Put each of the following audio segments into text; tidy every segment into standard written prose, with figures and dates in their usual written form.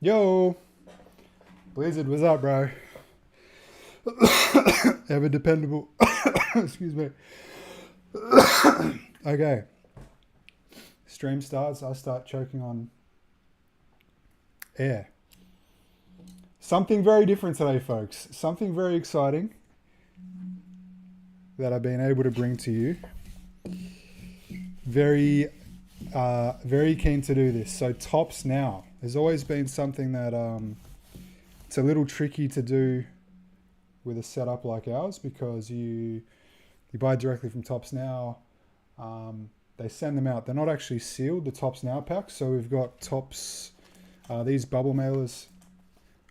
Yo, Blizzard, what's up, bro? Ever dependable. Excuse me. Okay. Stream starts. I start choking on air. Something very different today, folks. Something very exciting that I've been able to bring to you. Very keen to do this. So TOPPS now. There's always been something that it's a little tricky to do with a setup like ours because you buy directly from TOPPS now. They send them out. They're not actually sealed, the TOPPS now packs. So we've got TOPPS. These bubble mailers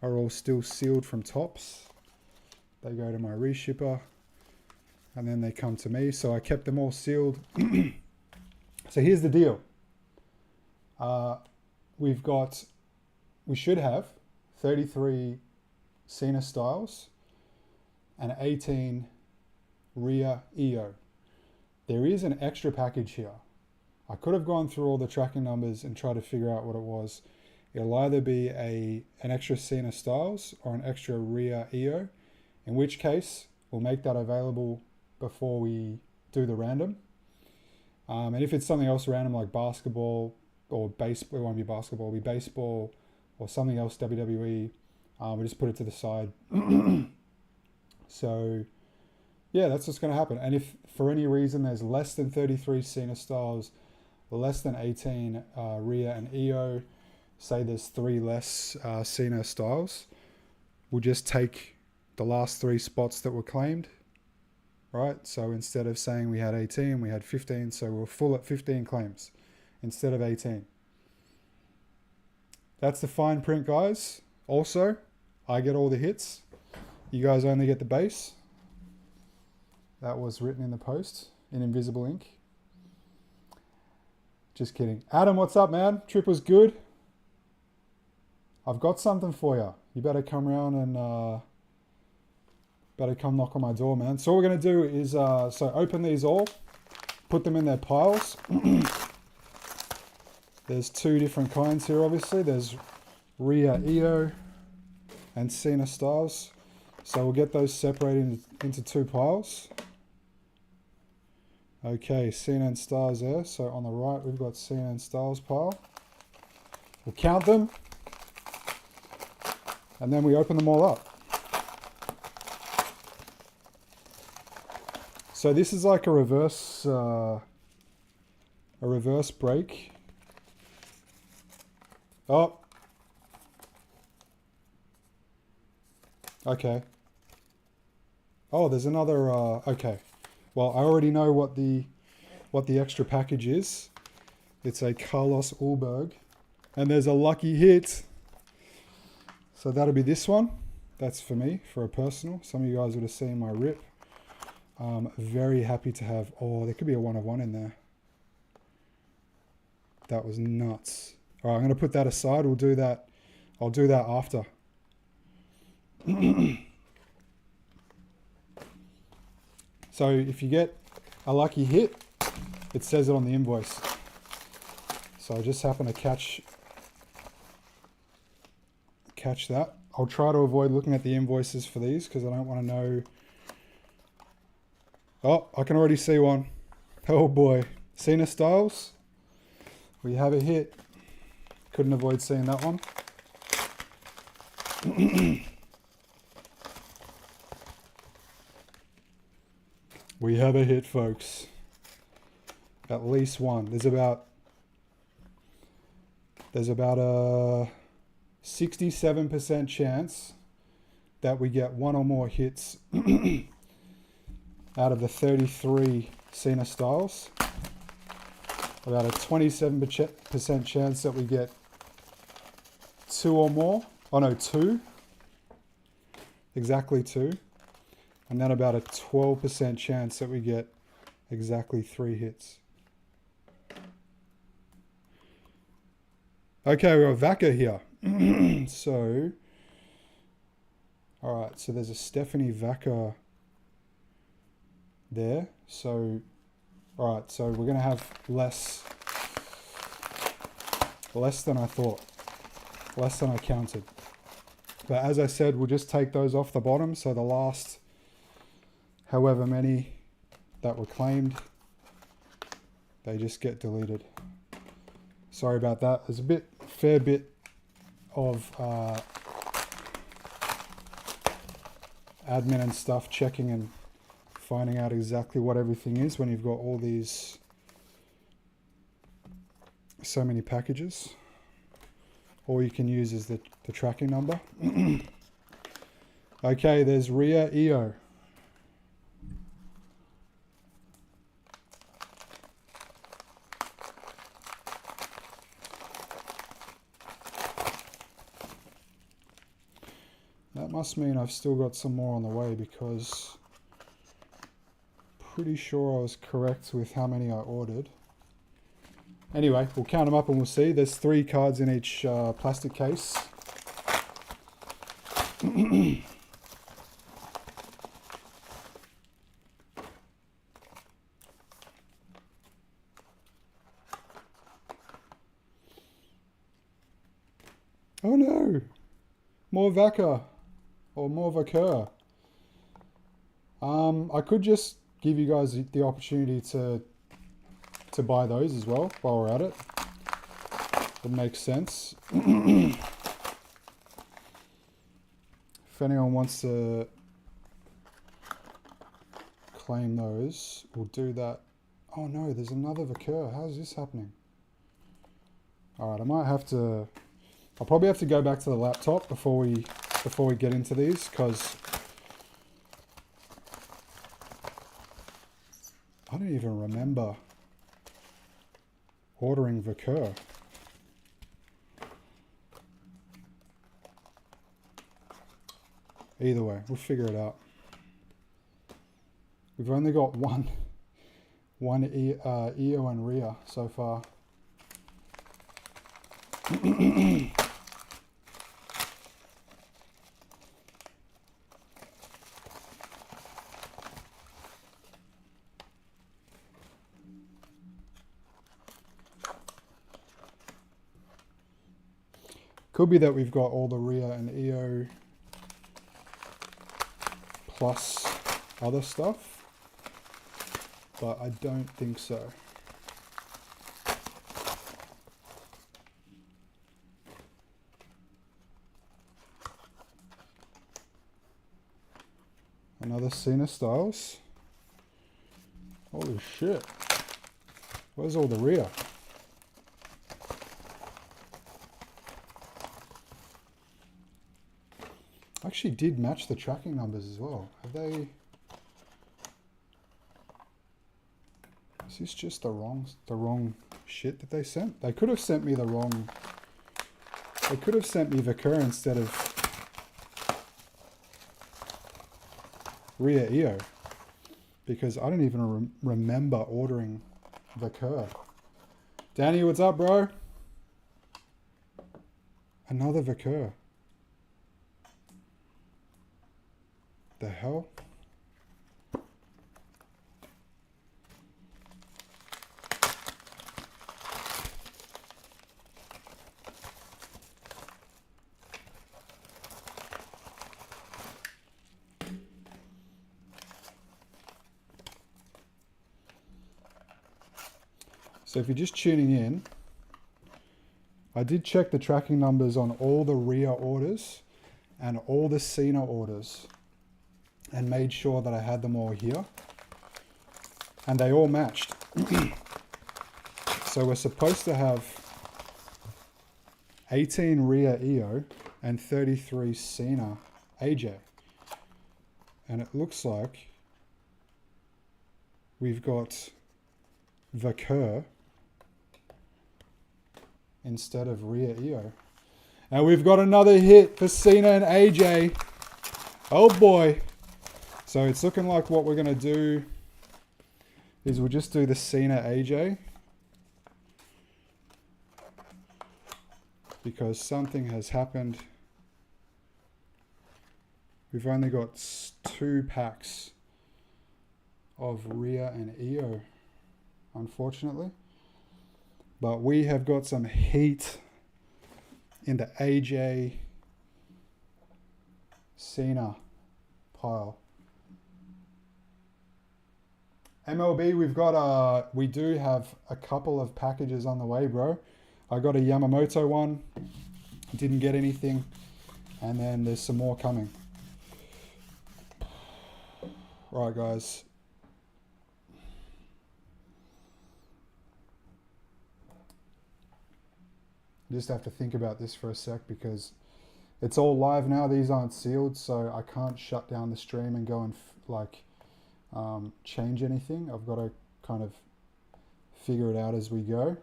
are all still sealed from TOPPS. They go to my reshipper and then they come to me. So I kept them all sealed. So here's the deal. We should have 33 CENA styles and 18 RHEA EO. There is an extra package here. I could have gone through all the tracking numbers and tried to figure out what it was. It'll either be an extra CENA styles or an extra RHEA EO, in which case we'll make that available before we do the random. And if it's something else random like basketball or baseball, it won't be basketball, it'll be baseball or something else WWE, we just put it to the side. So yeah, that's what's going to happen. And if for any reason there's less than 33 CENA styles, less than 18 RHEA and EO, say there's 3 less CENA styles, we'll just take the last 3 spots that were claimed, right? So instead of saying we had 18, we had 15, so we're full at 15 claims instead of 18. That's the fine print, guys. Also, I get all the hits. You guys only get the base. That was written in the post in invisible ink. Just kidding. Adam, what's up, man? Trip was good. I've got something for you. You better come around and better come knock on my door, man. So what we're going to do is so open these all, put them in their piles. There's 2 different kinds here, obviously. There's RHEA EO and CENA styles. So we'll get those separated into 2 piles. Okay, CENA and styles there. So on the right, we've got CENA and styles pile. We'll count them. And then we open them all up. So this is like a reverse break. Oh. Okay. Oh, there's another, okay. Well, I already know what the extra package is. It's a Carlos Ulberg. And there's a lucky hit. So that'll be this one. That's for me, for a personal. Some of you guys would have seen my rip. Very happy to have, oh, there could be a 1 of 1 in there. That was nuts. All right, I'm going to put that aside. We'll do that. I'll do that after. So if you get a lucky hit, it says it on the invoice. So I just happen to catch that. I'll try to avoid looking at the invoices for these because I don't want to know. Oh, I can already see one. Oh boy. CENA styles. We have a hit. Couldn't avoid seeing that one. We have a hit, folks. At least one. There's about a 67% chance that we get 1 or more hits out of the 33 CENA styles. About a 27% chance that we get 2 or more. Oh no, 2. Exactly 2. And then about a 12% chance that we get exactly 3 hits. Okay, we have Vaca here. So, all right, so there's a Stephanie Vaca there. So, all right, so we're going to have less than I thought. less than I counted. But as I said, we'll just take those off the bottom. So the last however many that were claimed, they just get deleted. Sorry about that. There's a fair bit of admin and stuff checking and finding out exactly what everything is when you've got all these, so many packages. All you can use is the tracking number. Okay, there's RHEA IYO. That must mean I've still got some more on the way, because pretty sure I was correct with how many I ordered. Anyway, we'll count them up and we'll see. There's 3 cards in each plastic case. Oh no! More Vaca. Or more Vacur. I could just give you guys the opportunity to buy those as well while we're at it. It makes sense. If anyone wants to claim those, we'll do that. Oh no, there's another Vacur. How is this happening? Alright, I'll probably have to go back to the laptop before we get into these, because I don't even remember ordering Vacur. Either way, we'll figure it out. We've only got one IYO and RHEA so far. Could be that we've got all the RHEA and IYO plus other stuff, but I don't think so. Another CENA Styles. Holy shit. Where's all the RHEA? Actually did match the tracking numbers as well. Have they? Is this just the wrong shit that they sent? They could have sent me the wrong. They could have sent me Vacur instead of RHEA IYO, because I don't even remember ordering Vacur. Danny, what's up, bro? Another Vacur. The hell? So if you're just tuning in, I did check the tracking numbers on all the RHEA orders and all the CENA orders, and made sure that I had them all here, and they all matched. So we're supposed to have 18 RHEA IYO and 33 CENA AJ, and it looks like we've got Vacur instead of RHEA IYO. And we've got another hit for CENA and AJ. Oh boy. So it's looking like what we're going to do is we'll just do the CENA AJ, because something has happened. We've only got 2 packs of RHEA and IYO, unfortunately. But we have got some heat in the AJ Cena pile. MLB, we do have a couple of packages on the way, bro. I got a Yamamoto one, didn't get anything, and then there's some more coming. Right, guys. Just have to think about this for a sec because it's all live now. These aren't sealed, so I can't shut down the stream and go and change anything. I've got to kind of figure it out as we go.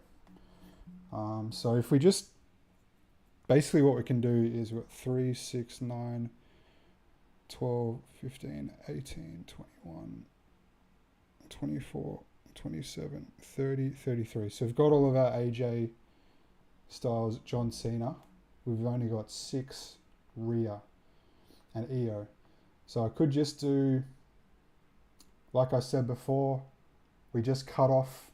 So if we just, basically what we can do is we've got 3, 6, 9, 12, 15, 18, 21, 24, 27, 30, 33. So we've got all of our AJ Styles John Cena. We've only got 6 RHEA and IYO. So I could just do, like I said before, we just cut off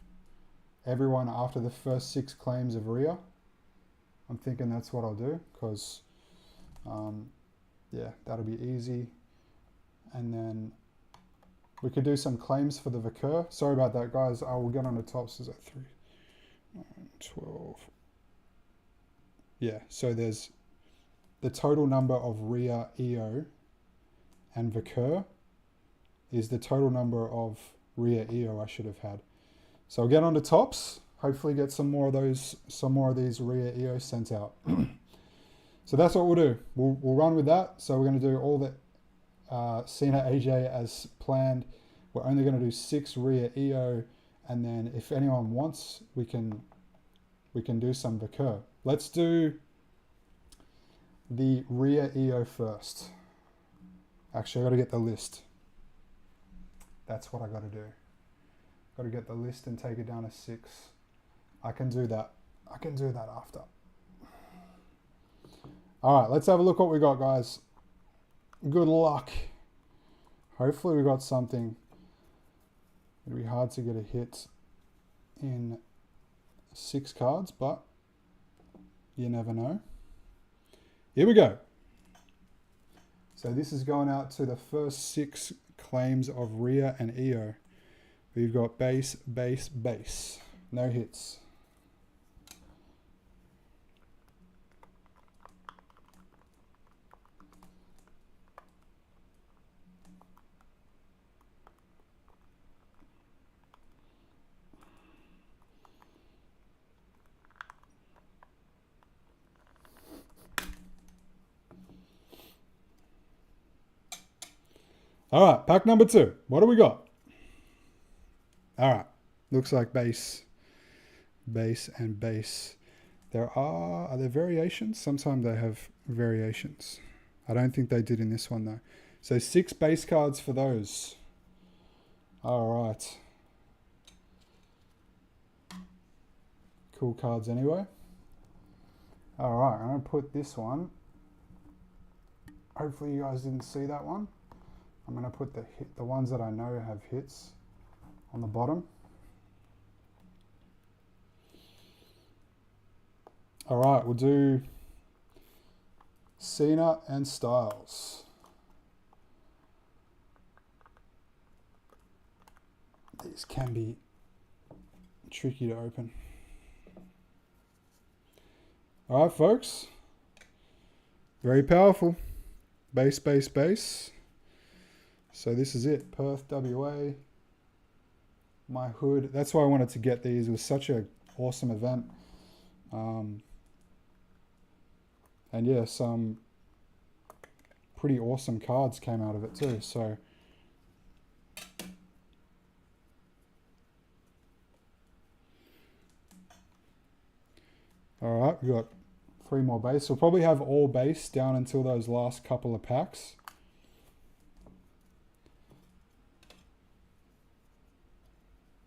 everyone after the first 6 claims of RHEA. I'm thinking that's what I'll do because, yeah, that'll be easy. And then we could do some claims for the Vaquer. Sorry about that, guys. I will get on the tops. Is that 3, 9, 12. Yeah, so there's the total number of RHEA, IYO, and Vaquer is the total number of RHEA, IYO I should have had. So I'll get on the tops. Hopefully get some more of these RHEA, IYO sent out. So that's what we'll do. We'll run with that. So we're going to do all the Cena AJ as planned. We're only going to do 6 RHEA, IYO, and then if anyone wants, we can do some Vaquer. Let's do the RHEA, IYO first. Actually, I got to get the list. That's what I got to do. Got to get the list and take it down to 6. I can do that. I can do that after. All right, let's have a look what we got, guys. Good luck. Hopefully we got something. It'll be hard to get a hit in 6 cards, but you never know. Here we go. So this is going out to the first 6 claims of RHEA and IYO. We've got base, base, base. No hits. All right, pack number 2. What do we got? All right, looks like base, base, and base. Are there variations? Sometimes they have variations. I don't think they did in this one though. So 6 base cards for those. All right. Cool cards anyway. All right, I'm gonna put this one. Hopefully you guys didn't see that one. I'm going to put the ones that I know have hits on the bottom. All right, we'll do Cena and Styles. These can be tricky to open. All right, folks. Very powerful. Base, base, base. So this is it, Perth, WA, my hood. That's why I wanted to get these. It was such an awesome event. And yeah, some pretty awesome cards came out of it too. So all right, we got 3 more base. We'll probably have all base down until those last couple of packs.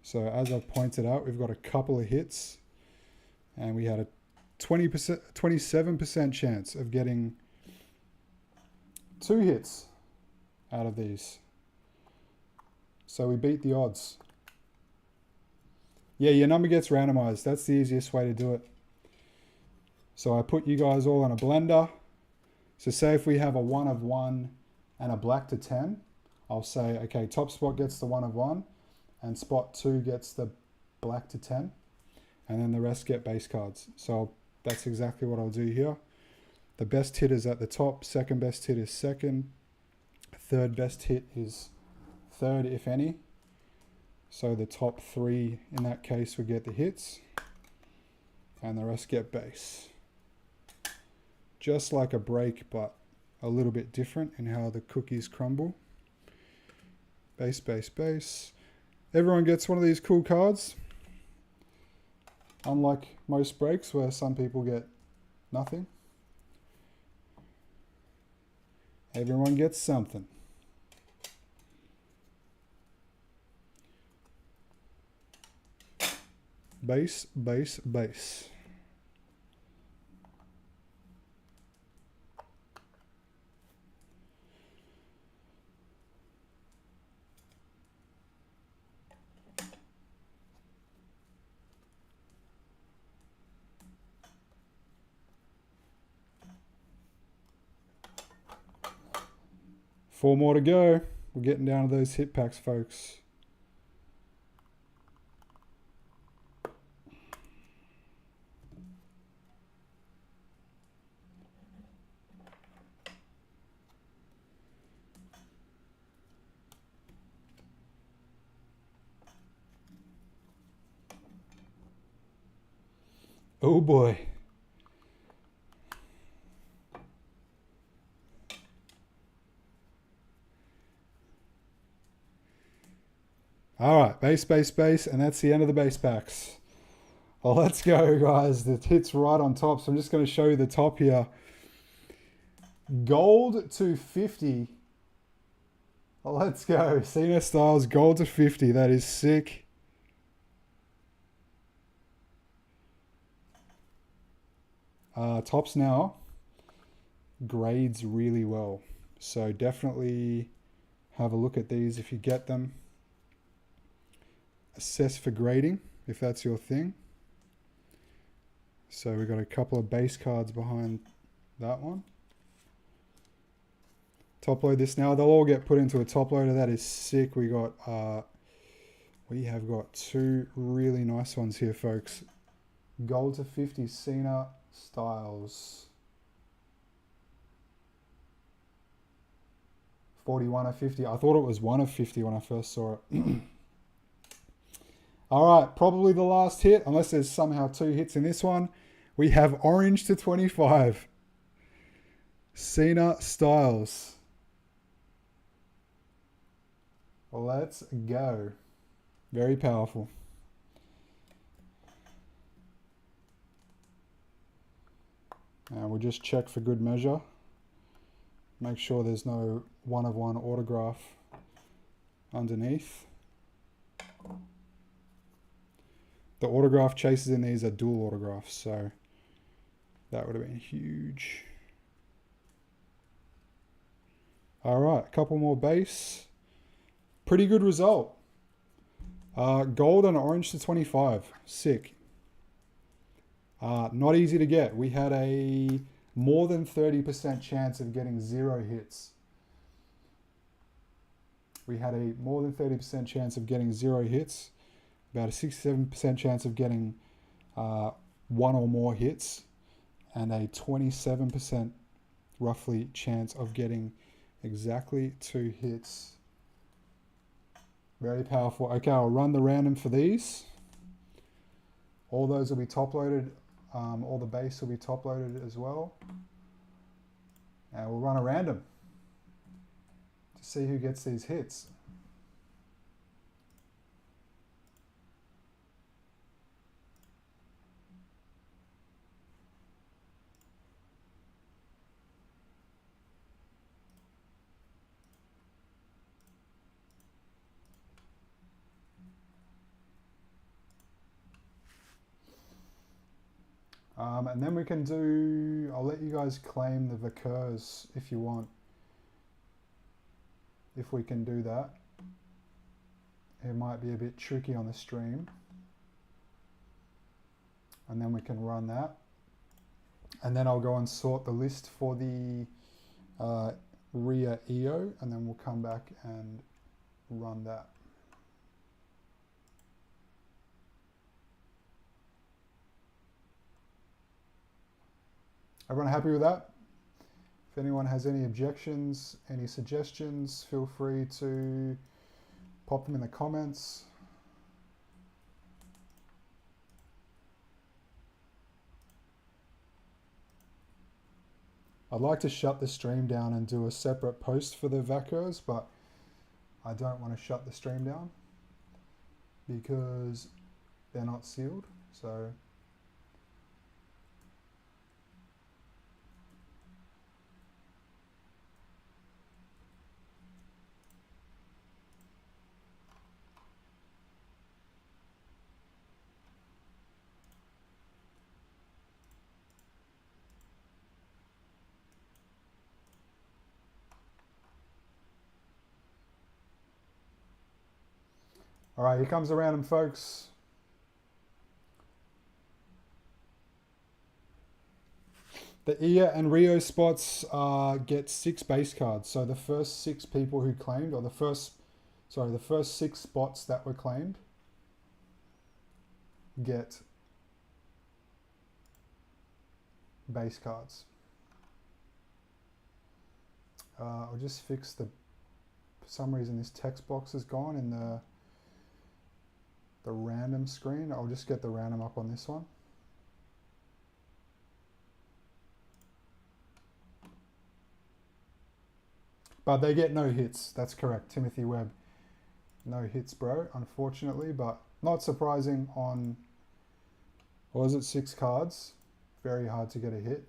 So as I've pointed out, we've got a couple of hits and we had a 27% chance of getting 2 hits out of these. So we beat the odds. Yeah, your number gets randomized. That's the easiest way to do it. So I put you guys all in a blender. So say if we have a 1 of 1 and a black to 10, I'll say, okay, top spot gets the 1 of 1 and spot 2 gets the black to 10, and then the rest get base cards. So that's exactly what I'll do here. The best hit is at the top, second best hit is second, third best hit is third, if any. So the top 3 in that case would get the hits, and the rest get base. Just like a break, but a little bit different in how the cookies crumble. Base, base, base. Everyone gets one of these cool cards. Unlike most breaks where some people get nothing. Everyone gets something. Base, base, base. Four more to go. We're getting down to those hit packs, folks. Oh boy. All right, base, base, base, and that's the end of the base packs. Well, let's go, guys. The hit's right on top, so I'm just going to show you the top here. Gold to 50. Well, let's go. Cena Styles, gold to 50. That is sick. Tops now grades really well. So definitely have a look at these if you get them. Assess for grading if that's your thing. So we've got a couple of base cards behind that one. Top load this now. They'll all get put into a top loader. That is sick. We have got 2 really nice ones here, folks. Gold to 50 Cena Styles. 41 of 50. I thought it was 1 of 50 when I first saw it. All right, probably the last hit, unless there's somehow 2 hits in this one. We have orange to 25. Cena Styles. Let's go. Very powerful. And we'll just check for good measure. Make sure there's no 1 of 1 autograph underneath. The autograph chases in these are dual autographs, so that would have been huge. All right, a couple more base. Pretty good result. Gold and orange to 25. Sick. Not easy to get. We had a more than 30% chance of getting 0 hits. We had a more than 30% chance of getting 0 hits. About a 67% chance of getting 1 or more hits, and a 27% roughly chance of getting exactly 2 hits. Very powerful. Okay, I'll run the random for these. All those will be top loaded. All the base will be top loaded as well. And we'll run a random to see who gets these hits. And then we can do, I'll let you guys claim the Vickers if you want. If we can do that. It might be a bit tricky on the stream. And then we can run that. And then I'll go and sort the list for the RHEA EO, and then we'll come back and run that. Everyone happy with that? If anyone has any objections, any suggestions, feel free to pop them in the comments. I'd like to shut the stream down and do a separate post for the VACers, but I don't want to shut the stream down because they're not sealed. So all right, here comes the random, folks. The EA and Rio spots get 6 base cards. So the first 6 people who claimed, or the first 6 spots that were claimed get base cards. I'll just fix the, for some reason this text box is gone in the random screen. I'll just get the random up on this one. But they get no hits. That's correct. Timothy Webb. No hits, bro, unfortunately, but not surprising on, what was it, 6 cards. Very hard to get a hit.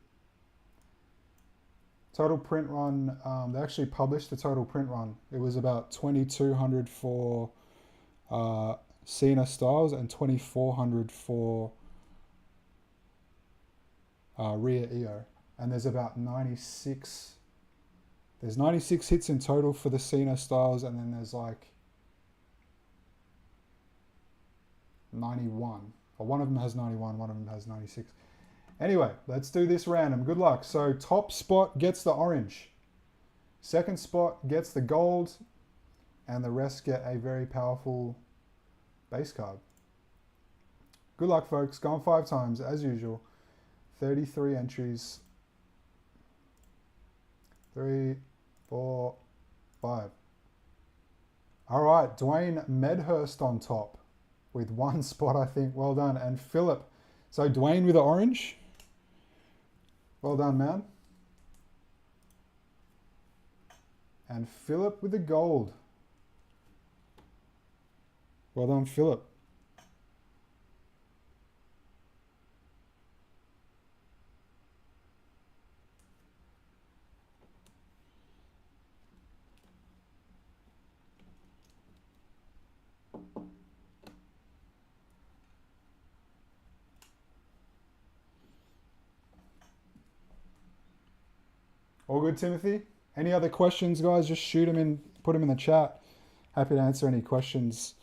Total print run, they actually published the total print run. It was about 2,200 for Cena Styles and 2,400 for RHEA EO. And there's about 96. There's 96 hits in total for the Cena Styles, and then there's like 91. Or one of them has 91, one of them has 96. Anyway, let's do this random. Good luck. So top spot gets the orange. Second spot gets the gold. And the rest get a very powerful base card. Good luck, folks. Going 5 times, as usual. 33 entries. 3, 4, 5. All right, Dwayne Medhurst on top with 1 spot, I think. Well done. And Philip. So Dwayne with the orange. Well done, man. And Philip with the gold. Well done, Philip. All good, Timothy? Any other questions, guys? Just shoot them in, put them in the chat. Happy to answer any questions.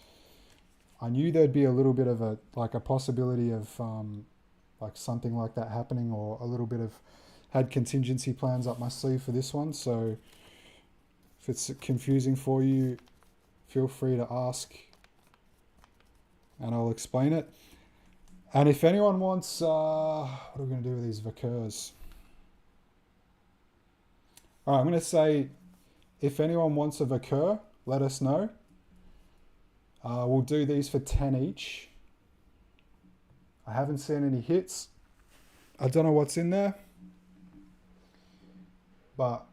I knew there'd be a little bit of a possibility of like something like that happening, or a little bit of, had contingency plans up my sleeve for this one. So if it's confusing for you, feel free to ask and I'll explain it. And if anyone wants, what are we going to do with these VACers? All right, I'm going to say, if anyone wants a VACer, let us know. We'll do these for 10 each. I haven't seen any hits. I don't know what's in there. But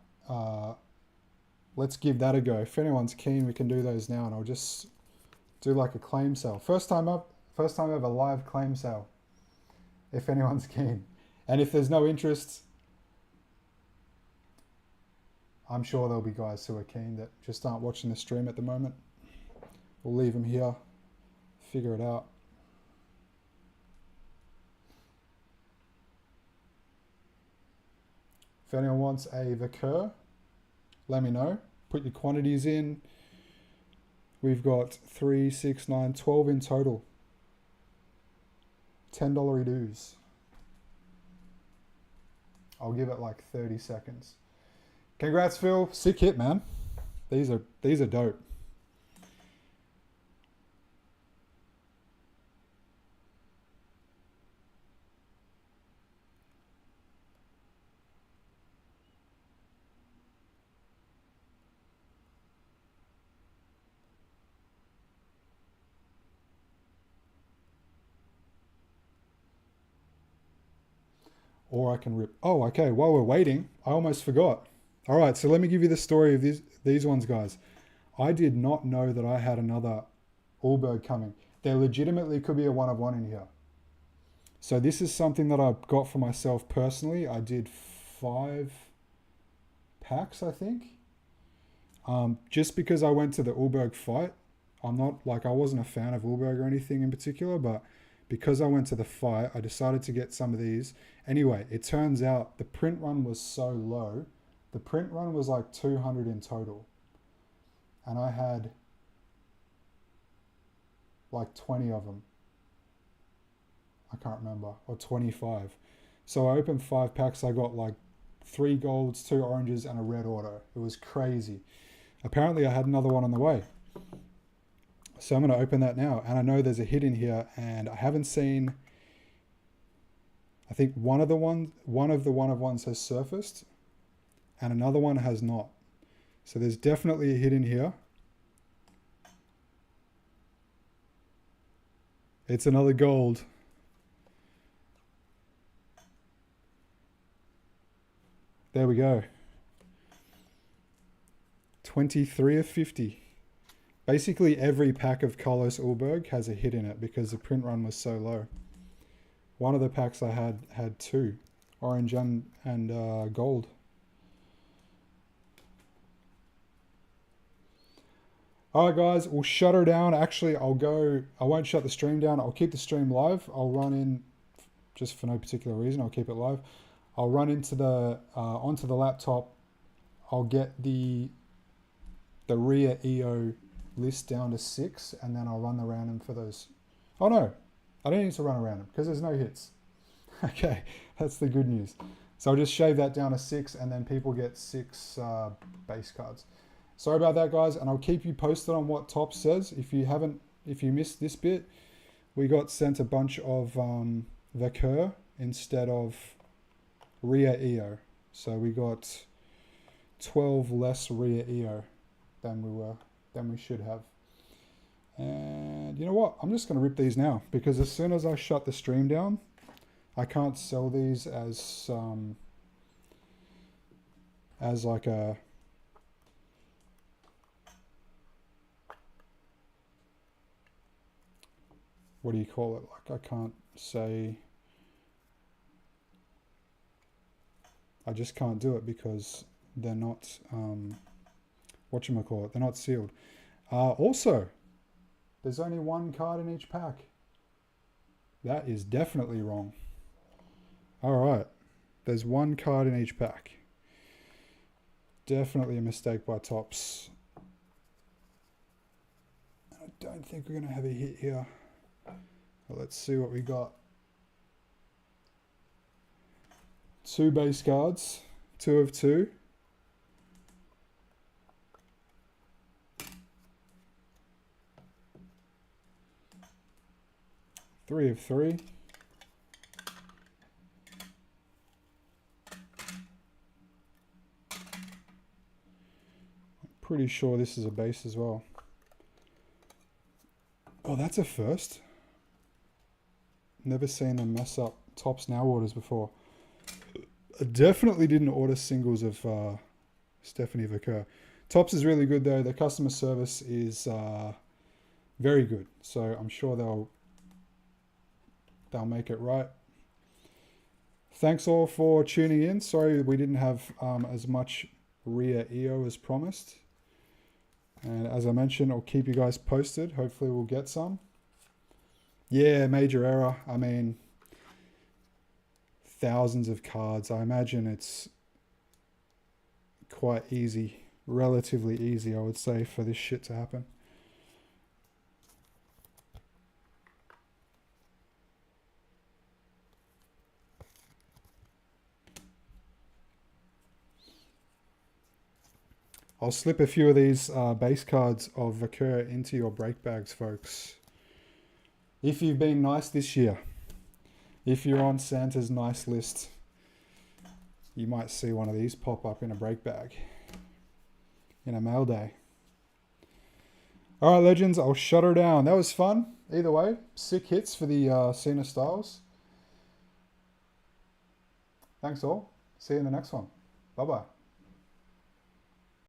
let's give that a go. If anyone's keen, we can do those now, and I'll just do like a claim sale. First time ever live claim sale. If anyone's keen. And if there's no interest, I'm sure there'll be guys who are keen that just aren't watching the stream at the moment. We'll leave them here, figure it out. If anyone wants a VACer, let me know. Put your quantities in. We've got 3, 6, 9, 12 in total. 10 $y dues. I'll give it like 30 seconds. Congrats, Phil. Sick hit, man. These are dope. Or I can rip. Oh, okay. While we're waiting, I almost forgot. All right, so let me give you the story of these ones, guys. I did not know that I had another Allberg coming. There legitimately could be a one of one in here. So this is something that I got for myself personally. I did 5 packs, I think. Just because I went to the Allberg fight. I'm not like, I wasn't a fan of Allberg or anything in particular, but because I went to the fight, I decided to get some of these. Anyway, it turns out the print run was so low. The print run was like 200 in total. And I had like 20 of them. I can't remember, or 25. So I opened 5 packs. I got like 3 golds, 2 oranges, and a red auto. It was crazy. Apparently I had another one on the way. So I'm going to open that now. And I know there's a hit in here, and I haven't seen, I think one of the one-of-ones has surfaced and another one has not. So there's definitely a hit in here. It's another gold. There we go. 23 of 50. Basically every pack of Carlos Ulberg has a hit in it because the print run was so low. One of the packs I had 2, orange and gold. All right, guys, we'll shut her down. Actually, I won't shut the stream down. I'll keep the stream live. I'll run in, just for no particular reason, I'll keep it live. I'll run into the onto the laptop. I'll get the RHEA EO list down to 6, and then I'll run the random for those. Oh no, I don't need to run a random because there's no hits. Okay, that's the good news. So I'll just shave that down to 6, and then people get 6 base cards. Sorry about that, guys, and I'll keep you posted on what TOPPS says. If you missed this bit, we got sent a bunch of Vaquer instead of RHEA EO. So we got 12 less RHEA EO than we should have. And you know what? I'm just going to rip these now, because as soon as I shut the stream down, I can't sell these as like a, what do you call it? Like, I can't say, I just can't do it because they're not, whatchamacallit, they're not sealed. Also, there's only 1 card in each pack. That is definitely wrong. All right, there's 1 card in each pack. Definitely a mistake by TOPPS. I don't think we're going to have a hit here. Well, let's see what we got. 2 base cards, 2 of 2. Three of 3. I'm pretty sure this is a base as well. Oh, that's a first. Never seen them mess up TOPPS now orders before. I definitely didn't order singles of Stephanie Vaquer. TOPPS is really good though. Their customer service is very good. So I'm sure they'll make it right. Thanks all for tuning in. Sorry we didn't have as much RHEA EO as promised. And as I mentioned, I'll keep you guys posted. Hopefully we'll get some. Yeah, major error. I mean, thousands of cards. I imagine it's quite easy, relatively easy, I would say, for this shit to happen. I'll slip a few of these base cards of Vakura into your break bags, folks. If you've been nice this year, if you're on Santa's nice list, you might see one of these pop up in a break bag in a mail day. All right, legends, I'll shut her down. That was fun. Either way, sick hits for the Cena styles. Thanks all. See you in the next one. Bye-bye.